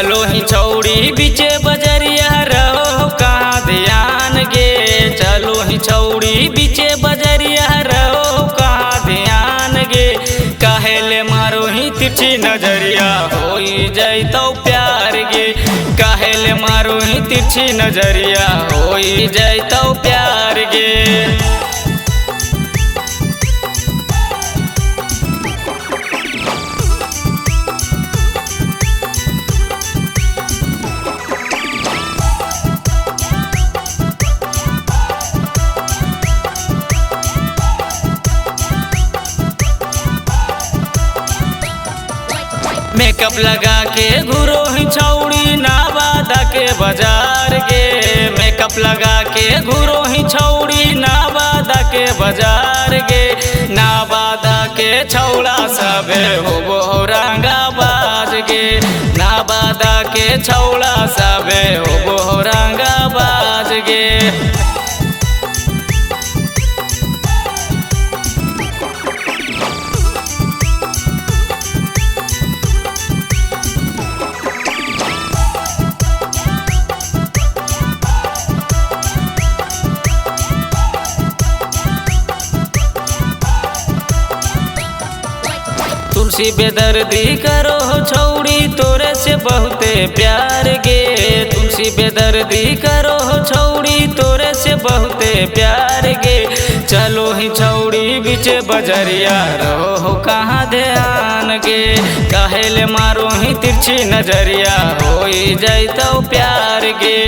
चलो ही छौड़ी बीचे बजरिया रहो कहाँ ध्यान गे। चलो ही छौड़ी बीचे बजरिया रहो कहाँ ध्यान गे। काहेले मारो ही तिरछी नजरिया होई जैतो प्यार गे। काहेले मारो ही तिरछी नजरिया होई जैतो प्यार गे। मेकअप लगा के घुरो ही छौड़ी नवादा के बाजार गे। मेकअप लगा के घुरो ही छौड़ी नवादा के बाजार गे। नवादा के छौड़ा सबे होबो रंगाबाज गे। नवादा के छौड़ा सबे होबो रंगाबाज गे। तुलसी बेदर्दी करो हो छौड़ी तोरे से बहुते प्यार गे। तुलसी बेदर्दी करो हो छौड़ी तोरे से बहुते प्यार गे। चलो ही छौड़ी बीचे बजरिया रहो हो कहाँ ध्यान गे। काहेले मारो ही तिरछी नजरिया होई जैतो प्यार गे।